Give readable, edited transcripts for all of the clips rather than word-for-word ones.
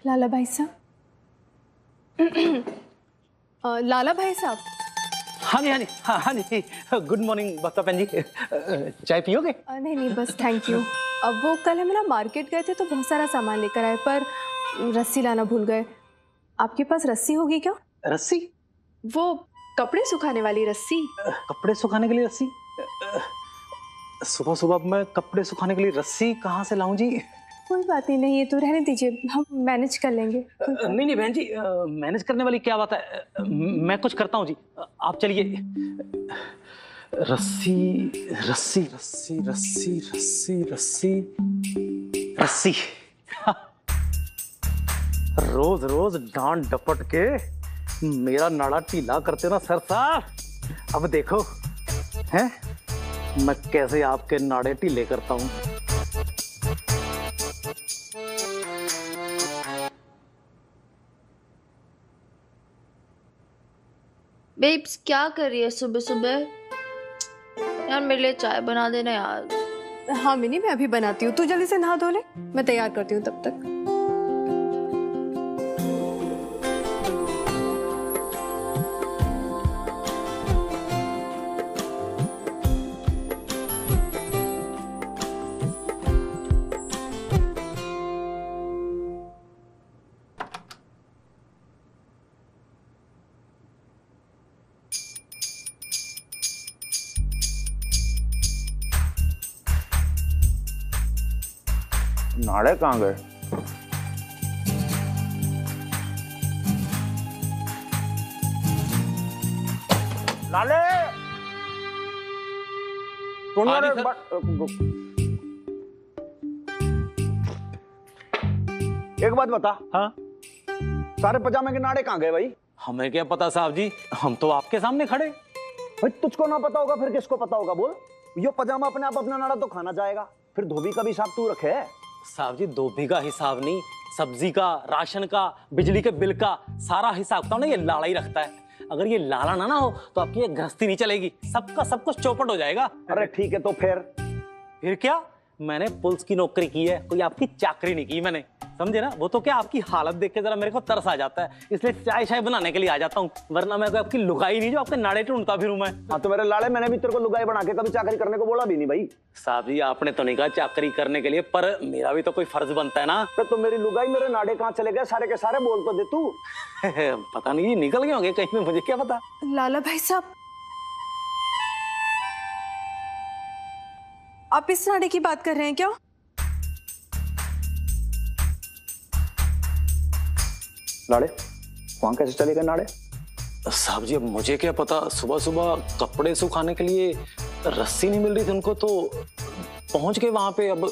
लाला भाई साहब। लाला भाई साहब। हाँ जी हाँ जी हाँ जी। गुड मॉर्निंग बक्ता बहन जी। चाय पियोगे? नहीं नहीं बस थैंक यू। अब वो कल हम ना मार्केट गए थे तो बहुत सारा सामान लेकर आए, पर रस्सी लाना भूल गए। आपके पास रस्सी होगी क्या? रस्सी? वो कपड़े सुखाने वाली रस्सी। कपड़े सुखाने के लिए रस्सी? सुबह सुबह मैं कपड़े सुखाने के लिए रस्सी कहाँ से लाऊं जी? कोई बात ही नहीं, ये तो रहने दीजिए, हम मैनेज कर लेंगे। नहीं नहीं बहन जी, मैनेज करने वाली क्या बात है। मैं कुछ करता हूँ जी, आप चलिए। रस्सी रस्सी रस्सी रस्सी रस्सी रस्सी रस्सी। रोज रोज डांट डपट के मेरा नाड़ा ढीला करते ना सर साहब। अब देखो हैं मैं कैसे आपके नाड़े ढीले करता हूं। बेब्स क्या कर रही है सुबह सुबह? यार मेरे लिए चाय बना देना यार। हाँ मिनी, मैं अभी बनाती हूँ, तू जल्दी से नहा धो ले, मैं तैयार करती हूँ तब तक। नाड़े कहाँ गए? नाले एक बात बता। हाँ सारे पजामे के नाड़े कहाँ गए भाई? हमें क्या पता साहब जी, हम तो आपके सामने खड़े। भाई तुझको ना पता होगा फिर किसको पता होगा? बोल। यो पजामा अपने आप अपना नाड़ा तो खाना जाएगा, फिर धोबी का भी हिसाब तू रखे है। साहब जी धोबी का हिसाब नहीं, सब्जी का, राशन का, बिजली के बिल का सारा हिसाब तो ना ये लाला ही रखता है। अगर ये लाला ना हो तो आपकी ये गृहस्थी नहीं चलेगी, सबका सब कुछ चौपट हो जाएगा। अरे ठीक है तो फिर क्या? मैंने पुलिस की नौकरी की है, कोई आपकी चाकरी नहीं की मैंने, समझे ना। वो तो क्या आपकी हालत देख के जरा मेरे को तरस आ जाता है, इसलिए चाय शाय बनाने के लिए आ जाता हूँ, वरना मैं कोई आपकी लुगाई नहीं जो आपके नाड़े ढूंढता फिरूं मैं। हाँ तो मेरे लाड़े, मैंने भी तेरे को लुगाई बना के कभी चाकरी करने को बोला भी नहीं भाई। साहब जी आपने तो नहीं कहा चाकरी करने के लिए, पर मेरा भी तो कोई फर्ज बनता है ना। तो मेरी लुगाई मेरे नाड़े कहाँ चले गए सारे के सारे? बोल तो दे तू। पता नहीं निकल गए होंगे कहीं में, मुझे क्या पता। लाला भाई साहब, आप इस नाड़े की बात कर रहे हैं क्या? नाड़े वहां कैसे चले गए नाड़े? साहब जी अब मुझे क्या पता, सुबह सुबह कपड़े सुखाने के लिए रस्सी नहीं मिल रही थी उनको, तो पहुंच गए वहां पे। अब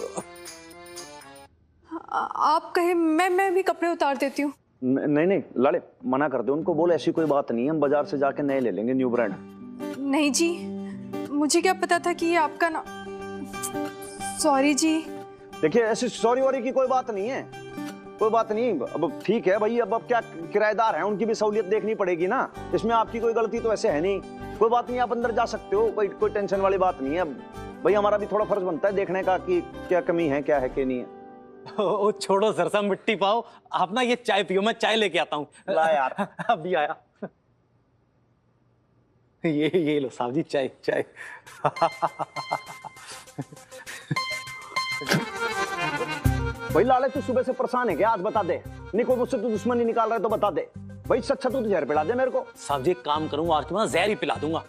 आप कहे मैं भी कपड़े उतार देती हूँ। नहीं नहीं लाड़े, मना कर दे उनको, बोल ऐसी कोई बात नहीं है, हम बाजार से जाके नए ले लेंगे, न्यू ब्रांड। नहीं जी, मुझे क्या पता था कि ये आपका ना। सॉरी जी। देखिए ऐसी सॉरी वॉरी की कोई बात नहीं है, कोई बात नहीं। अब ठीक है भाई, अब क्या किराएदार हैं, उनकी भी सहूलियत देखनी पड़ेगी ना, इसमें आपकी कोई गलती तो ऐसे है नहीं। कोई बात नहीं, आप अंदर जा सकते हो, कोई टेंशन वाली बात नहीं है। भाई हमारा भी थोड़ा फर्ज बनता है देखने का कि क्या कमी है, क्या है कि नहीं है। ओ छोड़ो सरसा मिट्टी पाओ, आप ना ये चाय पियो, मैं चाय लेके आता हूँ। ला यार। अभी आया। ये लो साहब जी चाय चाय। भाई लाले तू सुबह से परेशान है क्या? आज बता दे, नहीं कोई मुझसे तू दुश्मनी निकाल रहा है तो बता दे भाई। अच्छा तू जहर पिला दे मेरे को। साहब जी एक काम करूंगा, आज के बाद जहर ही पिला दूंगा।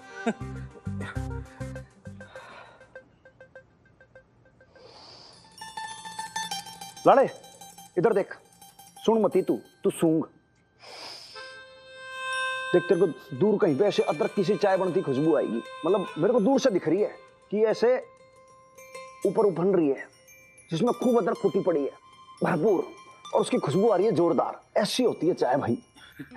लाले इधर देख, सुन मती तू सूंघ देख, तेरे को दूर कहीं पे ऐसे अदरक की सी चाय बनती खुशबू आएगी, मतलब मेरे को दूर से दिख रही है कि ऐसे ऊपर उफन रही है, जिसमें खूब अदरक कुटी पड़ी है भरपूर, और उसकी खुशबू आ रही है जोरदार। ऐसी होती है चाय भाई,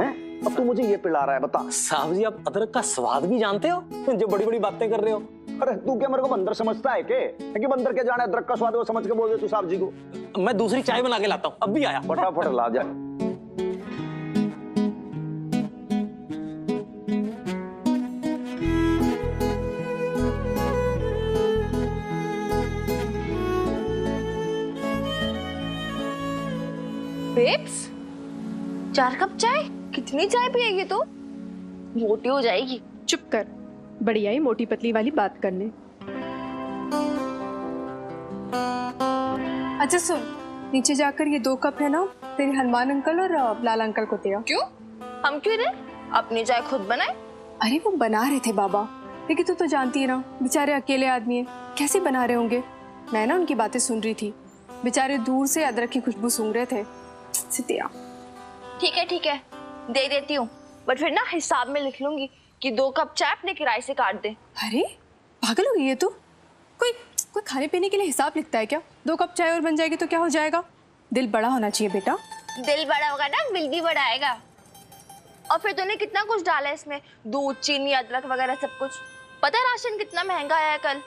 हैं? अब तू मुझे ये पिला रहा है, बता। साहब जी आप अदरक का स्वाद भी जानते हो, जो बड़ी बड़ी बातें कर रहे हो। अरे तू क्या मेरे को बंदर समझता है कि बंदर के जाने अदरक का स्वाद वो समझ के बोल दे तू साहब जी को। मैं दूसरी चाय बना के लाता हूँ, अब भी आया। फटाफट ला जा। बेब्स 4 कप चाय? कितनी चाय पिएगी तू? मोटी हो जाएगी। चुप कर, बढ़िया ही मोटी पतली वाली बात करने। अच्छा सुन, नीचे जाकर ये 2 कप है ना, तेरे हनुमान अंकल और लाला अंकल को दिया। क्यों? हम क्यों दे? अपनी चाय खुद बनाए। अरे वो बना रहे थे बाबा, लेकिन तू तो जानती है ना, बेचारे अकेले आदमी है, कैसे बना रहे होंगे। मैं ना उनकी बातें सुन रही थी, बेचारे दूर से अदरक की खुशबू सूंघ रहे थे। सितिया। ठीक है, दे देती हूँ, बट फिर ना हिसाब में लिख लूंगी कि 2 कप चाय अपने किराए से काट दे। अरे पागल हो गई है तू? कोई खाने पीने के लिए हिसाब लिखता है क्या? 2 कप चाय और बन जाएगी तो क्या हो जाएगा? दिल बड़ा होना चाहिए बेटा। दिल बड़ा होगा ना, बिल भी बड़ा आएगा। और फिर तूने कितना कुछ डाला है इसमें, दूध, चीनी, अदरक वगैरह सब कुछ। पता है राशन कितना महंगा आया कल?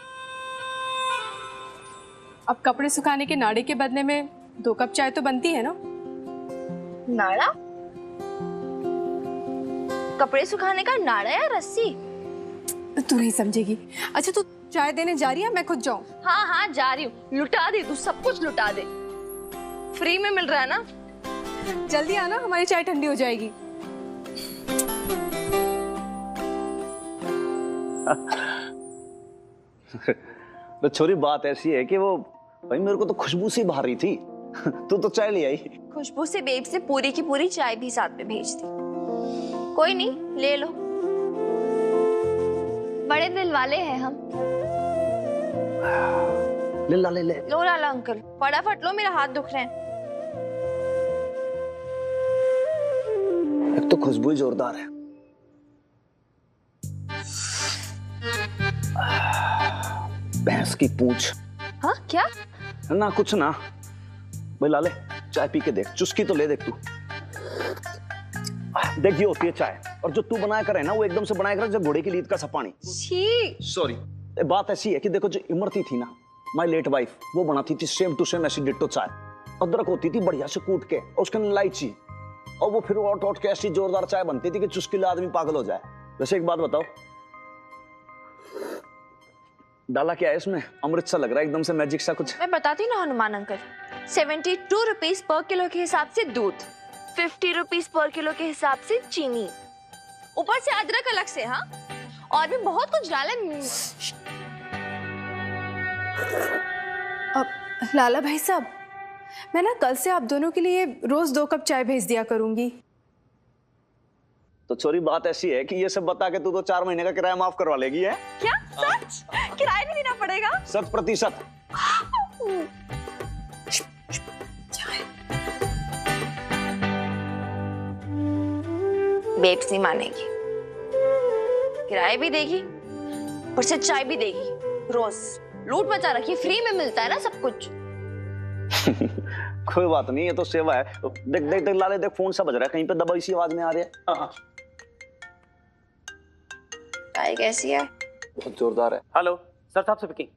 अब कपड़े सुखाने के नाड़े के बदले में 2 कप चाय तो बनती है ना। नाड़ा? कपड़े सुखाने का नाड़ा या रस्सी? तू नहीं समझेगी। अच्छा तू चाय देने जा रही है, मैं खुद जाऊं? हाँ जा रही हूँ। लुटा दे तू, सब कुछ लुटा दे। फ्री में मिल रहा है ना। जल्दी आना, हमारी चाय ठंडी हो जाएगी। तो छोरी बात ऐसी है कि वो भाई मेरे को तो खुशबू सी बाहर रही थी। तू तो चाय ले आई। खुशबू से बेब से पूरी की पूरी चाय भी साथ में भेज दी। कोई नहीं, ले लो, बड़े दिल वाले हैं हम। ले लो लाला अंकल, फटाफट लो, मेरा हाथ दुख रहे हैं। एक तो खुशबू ही जोरदार है। भैंस की पूंछ। हाँ क्या? ना कुछ ना। भाई लाले, चाय पी के देख, चुस्की तो ले देख तू। देख ये होती है चाय, और जो तू बनाया करे ना वो एकदम से बनाया करे जब घोड़े की लीद का सा पानी। छी। सॉरी। बात ऐसी है कि देखो जो इमरती थी ना, माय लेट वाइफ, वो बनाती थी सेम टू सेम ऐसी डिट्टो चाय। अदरक होती थी बढ़िया से कूट के, और उसके अंदर इलायची, और वो फिर ओट के ऐसी जोरदार चाय बनती थी कि चुस्की ले आदमी पागल हो जाए। वैसे एक बात बताओ, डाला क्या है इसमें? अमृत सा लग रहा है एकदम से, मैजिक सा कुछ। मैं बताती हूँ ना Hanuman uncle, 72 rupees per kilo के हिसाब से दूध, 50 रुपीज पर किलो के हिसाब से चीनी, ऊपर से अदरक अलग से। हाँ, और भी बहुत कुछ डाला है। अब लाला भाई साहब, मैं ना कल से आप दोनों के लिए रोज 2 कप चाय भेज दिया करूंगी। तो छोरी बात ऐसी है कि ये सब बता के तू तो 4 महीने का किराया माफ करवा लेगी है? क्या? सच? किराया नहीं देना पड़ेगा? 100%। बेब्स नहीं मानेगी, किराया भी देगी, पर से चाय भी देगी। रोज लूट मचा रखी, फ्री में मिलता है ना सब कुछ। कोई बात नहीं, ये तो सेवा है। देख देख देख लाले, देख फोन सा बज रहा है, कहीं पे दबाई सी आवाज में आ रही है। चाय कैसी है? बहुत जोरदार है। हेलो सर, साहब से पिकिंग।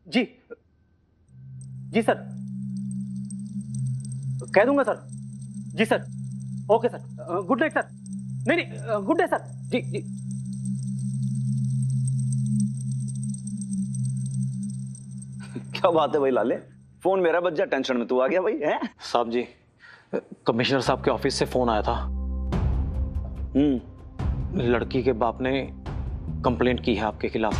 जी सर, कह दूंगा सर। जी sir, okay sir, good night sir. नहीं गुड डे सर। जी। क्या बात है भाई लाले, फोन मेरा बज जा, टेंशन में तू आ गया भाई है? साहब जी, कमिश्नर साहब के ऑफिस से फोन आया था। लड़की के बाप ने कंप्लेंट की है आपके खिलाफ।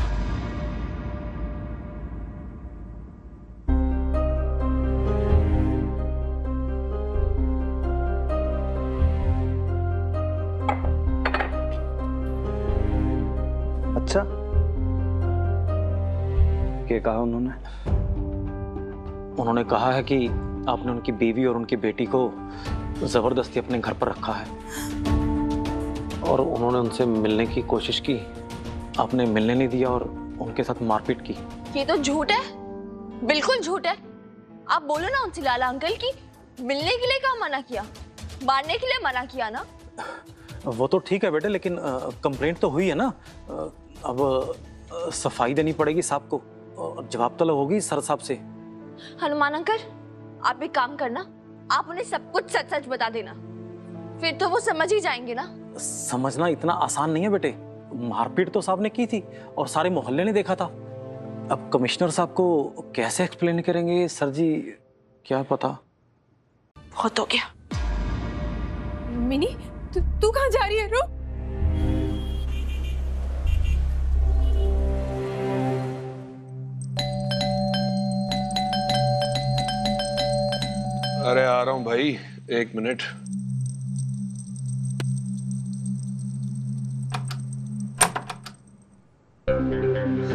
अच्छा, क्या कहा उन्होंने? उन्होंने कहा है कि आपने उनकी बीवी और उनकी बेटी को जबरदस्ती अपने घर पर रखा है, और उन्होंने उनसे मिलने की कोशिश की, आपने मिलने नहीं दिया और उनके साथ मारपीट की। ये तो झूठ है, बिल्कुल झूठ है। आप बोलो ना उनसे लाला अंकल की मिलने के लिए कहा मना किया, मारने के लिए मना किया ना। वो तो ठीक है बेटे, लेकिन कंप्लेंट तो हुई है ना। अब सफाई देनी पड़ेगी साहब को, जवाब तलब होगी सर साहब से। हनुमान अंकल, आप एक काम करना, आप उन्हें सब कुछ सच सच बता देना, फिर तो वो समझ ही जाएंगे ना। समझना इतना आसान नहीं है बेटे, मारपीट तो साहब ने की थी और सारे मोहल्ले ने देखा था। अब कमिश्नर साहब को कैसे एक्सप्लेन करेंगे सर जी, क्या पता। बहुत हो गया, मिनी, तू कहाँ जा रही है? रुक। अरे आ रहा हूं भाई, 1 मिनट।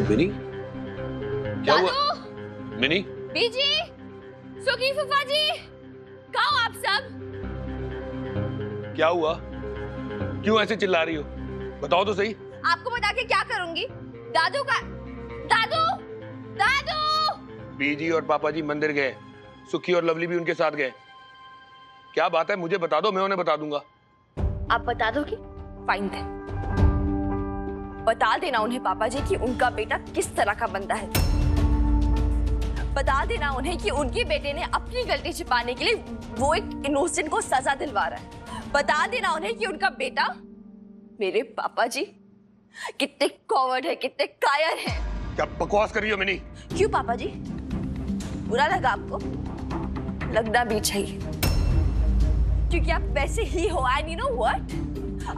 मिनी, क्या हुआ? मिनी, बीजी, सुखी फूफा जी, कहाँ हो आप सब? क्या हुआ? क्यों ऐसे चिल्ला रही हो? बताओ तो सही। आपको बता के क्या करूंगी? दादू का दादू दादू बीजी और पापा जी मंदिर गए, सुखी और लवली भी उनके साथ गए। क्या बात है, मुझे बता दो, मैं उन्हें बता दूंगा। आप बता दोगे? फाइन थे, बता देना उन्हें पापा जी कि उनका बेटा किस तरह का बंदा है। बता देना उन्हें कि उनके बेटे ने अपनी गलती छिपाने के लिए वो एक इनोसेंट को सजा दिलवा रहा है। बता देना उन्हें कि उनका बेटा, मेरे पापा जी कितने कॉवर्ड है, कितने कायर हैं। क्या बकवास कर रही हो मिनी? क्यों पापा जी, बुरा लगा आपको? लगना भी चाहिए, क्योंकि आप वैसे ही हो। एंड यू नो व्हाट,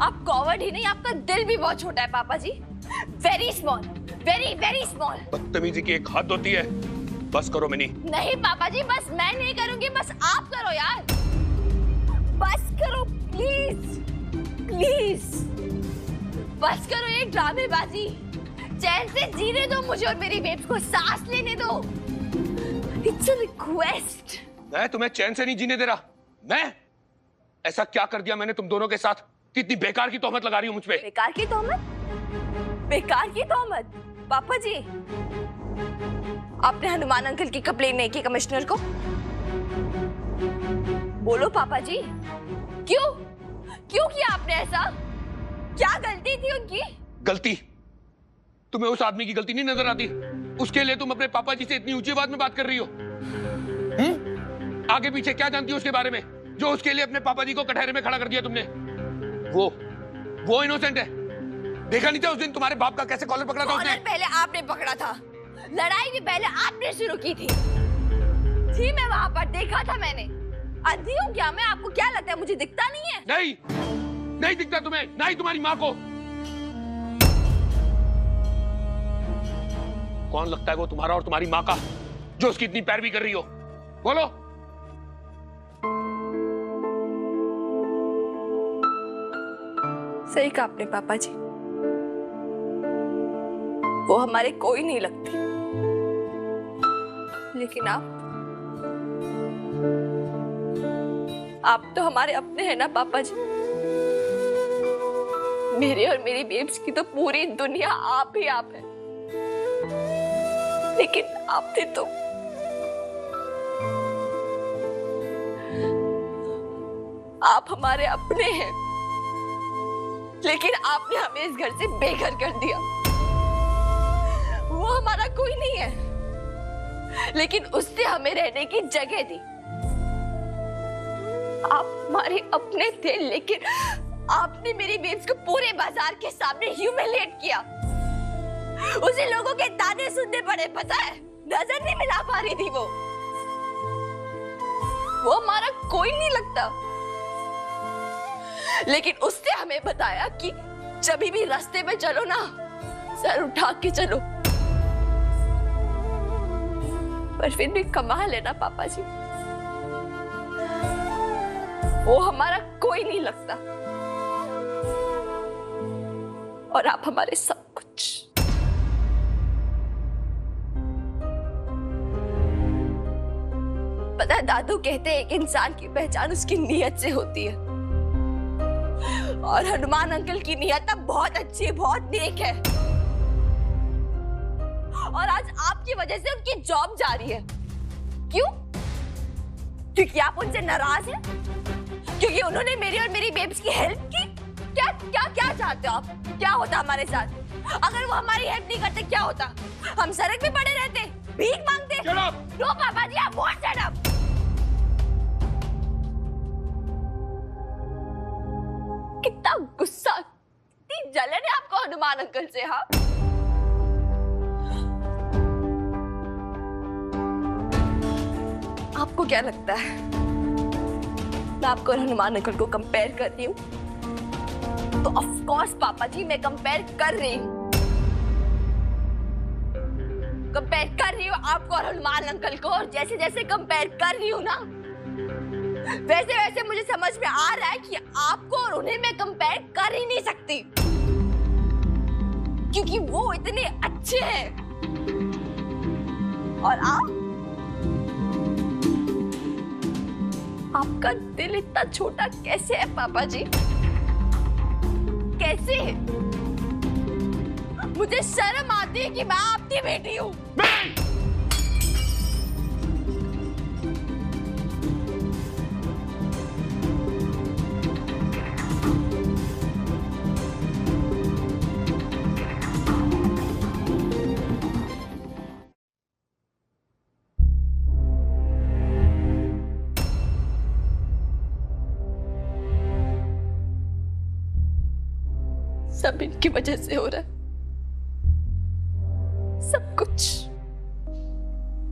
आप कॉवर्ड ही नहीं, आपका दिल भी बहुत छोटा है पापा जी। Very small, very very small. बदतमीजी की एक हद होती है। बस करो मिनी। नहीं पापा जी, बस मैं नहीं करूंगी, बस आप करो यार। बस करो प्लीज, प्लीज बस करो ये ड्रामेबाजी। चैन से जीने दो मुझे और मेरी बेब्स को सांस लेने दो। It's a request. मैं तुम्हें चैन से नहीं जीने दे रहा। मैं ऐसा क्या कर दिया मैंने तुम दोनों के साथ? कितनी बेकार की तोहमत लगा रही हो मुझ पे। बेकार की तोहमत? बेकार की तोहमत? पापा जी, आपने हनुमान अंकल की कंप्लेन नहीं की कमिश्नर को? बोलो पापा जी, क्यों क्यों किया आपने ऐसा? क्या गलती थी उनकी? गलती? तुम्हें उस आदमी की गलती नहीं नजर आती? उसके लिए तुम अपने पापा जी से इतनी ऊंची आवाज में बात कर रही हो? आगे पीछे क्या जानती हो उसके बारे में, जो उसके लिए अपने पापा जी को कटहरे में खड़ा कर दिया तुमने? वो इनोसेंट है। देखा नहीं था उस दिन तुम्हारे बाप का कैसे कॉलर पकड़ा था उसने? पहले आपने पकड़ा था, लड़ाई भी पहले आपने शुरू की थी मैं वहां पर, देखा था मैंने। अंधी हूँ क्या मैं? आपको क्या लगता है मुझे दिखता नहीं है? नहीं दिखता तुम्हें, ना ही तुम्हारी माँ को। कौन लगता है वो तुम्हारा और तुम्हारी माँ का, जो उसकी इतनी पैरवी कर रही हो? बोलो। सही कहा आपने पापा जी, वो हमारे कोई नहीं लगती, लेकिन आप तो हमारे अपने हैं ना पापा जी। मेरे और मेरी बेब्स की तो पूरी दुनिया आप ही आप है, लेकिन आपने तो आप हमारे अपने हैं, लेकिन आपने हमें इस घर से बेघर कर दिया। वो हमारा कोई नहीं है, लेकिन उसने हमें रहने की जगह दी। आप हमारे अपने थे, लेकिन आपने मेरी बेब्स को पूरे बाजार के सामने ह्यूमिलिएट किया। उसे लोगों के ताने सुनने पड़े, पता है? नजर नहीं मिला पा रही थी वो हमारा कोई नहीं लगता, लेकिन उसने हमें बताया कि जब भी रास्ते में चलो ना, सर उठा के चलो। पर फिर भी कमाल है ना पापा जी, वो हमारा कोई नहीं लगता और आप हमारे सब कुछ। पता है, दादू कहते हैं एक इंसान की पहचान उसकी नीयत से होती है, और हनुमान अंकल की नीयत बहुत अच्छी है, बहुत नेक है। और आज आपकी वजह से उनकी जॉब जा रही है। क्यों? क्योंकि आप उनसे नाराज हैं? क्योंकि उन्होंने मेरी और मेरी बेब्स की हेल्प की? क्या क्या क्या चाहते हो आप? क्या होता हमारे साथ? अगर वो हमारी हेल्प नहीं करते क्या होता? हम सड़क पे पड़े रहते, भीख मांगते? नो पापा जी, आप वॉन्ट शट अप। कितना गुस्सा, कितनी जलन है आपको हनुमान अंकल से। हाँ, आपको क्या लगता है मैं आपको और हनुमान अंकल को कंपेयर कर रही हूँ, तो ऑफ कोर्स पापा जी मैं कंपेयर कर रही हूँ। कंपेयर कर रही हूँ आपको और हनुमान अंकल को, और जैसे जैसे कंपेयर कर रही हूँ ना, वैसे वैसे मुझे समझ में आ रहा है कि आपको और उन्हें मैं कंपेयर कर ही नहीं सकती, क्योंकि वो इतने अच्छे हैं और आपका दिल इतना छोटा कैसे है पापा जी? कैसे? मुझे शर्म आती है कि मैं आपकी बेटी हूँ। सब इनकी वजह से हो रहा है, सब कुछ।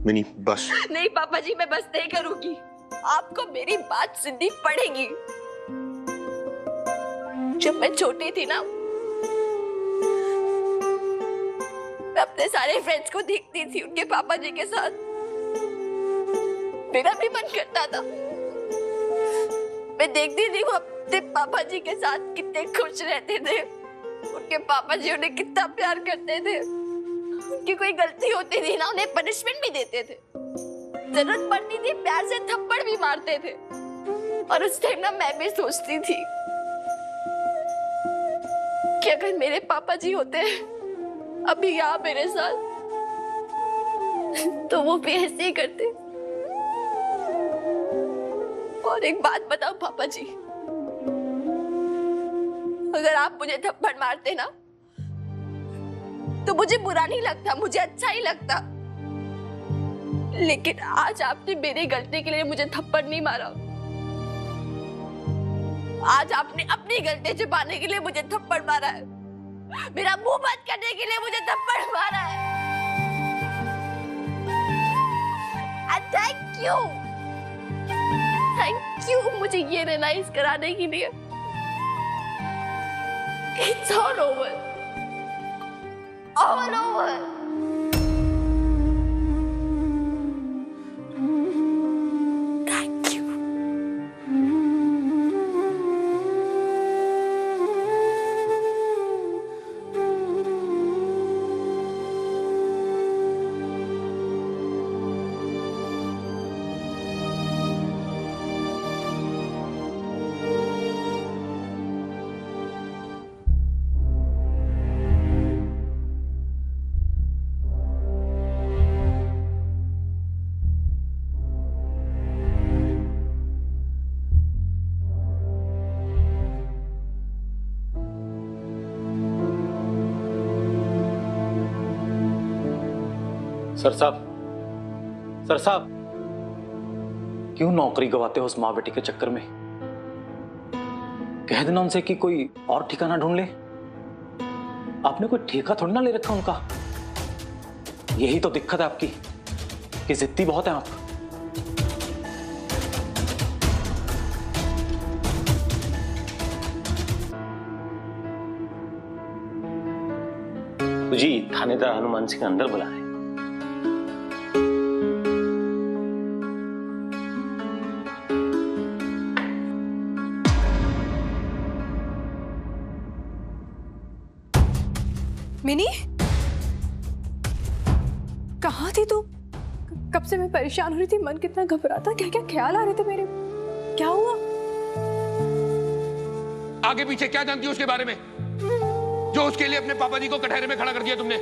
Mini bus. नहीं पापा जी, मैं बस नहीं करूंगी, आपको मेरी बात सुननी पड़ेगी। जब मैं छोटी थी ना, मैं अपने सारे फ्रेंड्स को देखती थी उनके पापा जी के साथ, मेरा भी मन करता था। मैं देखती थी वो अपने पापा जी के साथ कितने खुश रहते थे, उनके पापा जी उन्हें कितना प्यार करते थे, उनकी कोई गलती होती थी ना उन्हें पनिशमेंट भी देते थे, जरूरत पड़ती थी प्यार से थप्पड़ भी मारते थे। और उस टाइम ना मैं भी सोचती थी कि अगर मेरे पापा जी होते अभी यहाँ मेरे साथ, तो वो भी ऐसे ही करते। और एक बात बताओ पापा जी, अगर आप मुझे थप्पड़ मारते ना तो मुझे बुरा नहीं लगता, मुझे अच्छा ही लगता। लेकिन आज आपने मेरी गलती के लिए मुझे थप्पड़ नहीं मारा, आज आपने अपनी गलती छुपाने के लिए मुझे थप्पड़ मारा है, मेरा मुंह बंद करने के लिए मुझे थप्पड़ मारा है। थैंक यू मुझे ये रियलाइज कराने के लिए। It's all over. All over. Thank you. Sir साहब, क्यों नौकरी गवाते हो उस माँ बेटी के चक्कर में? कह देना उनसे कि कोई और ठिकाना ढूंढ ले। आपने कोई ठेका थोड़ी ना ले रखा उनका। यही तो दिक्कत है आपकी कि जिद्दी बहुत है आप। जी थानेदार हनुमान सिंह अंदर बुला रहे हैं। मिनी, कहाँ थी तू? कब से मैं परेशान हो रही थी, मन कितना घबराता, क्या क्या ख्याल आ रहे थे मेरे, क्या हुआ? आगे पीछे क्या जानती हो उसके बारे में, जो उसके लिए अपने पापा जी को कटहरे में खड़ा कर दिया तुमने?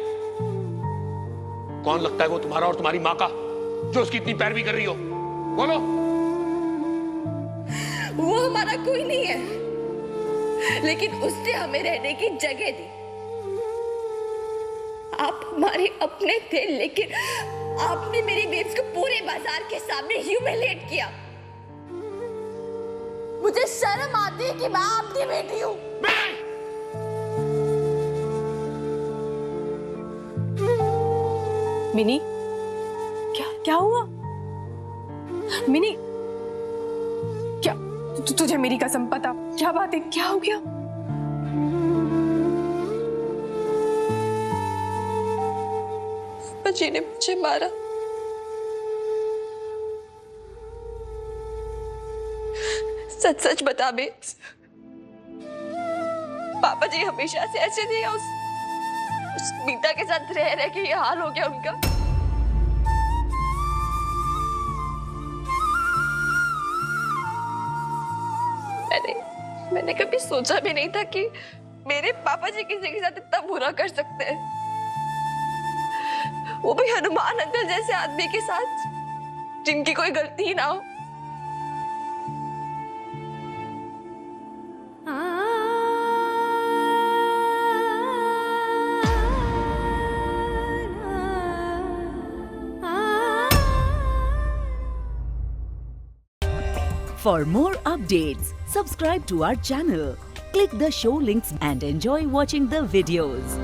कौन लगता है वो तुम्हारा और तुम्हारी माँ का, जो उसकी इतनी पैरवी कर रही हो? बोलो। वो हमारा कोई नहीं है, लेकिन उसने हमें रहने की जगह दी। आप हमारे अपने थे, लेकिन आपने मेरी बेब्स को पूरे बाजार के सामने ह्यूमिलिएट किया। मुझे शर्म आती है कि मैं आपकी बेटी हूं। मिनी, क्या क्या हुआ? मिनी, क्या तुझे मेरी कसम पता, क्या बात है, क्या हो गया? पापा जी ने मुझे मारा। सच सच बता बे, पापा जी हमेशा से ऐसे थे या उस मीता के साथ रह रह के ये हाल हो गया उनका? मैंने कभी सोचा भी नहीं था कि मेरे पापा जी किसी के साथ इतना बुरा कर सकते हैं, वो भी हनुमान अंकल जैसे आदमी के साथ जिनकी कोई गलती ही ना हो। For more updates, subscribe to our channel, click the show links and enjoy watching the videos.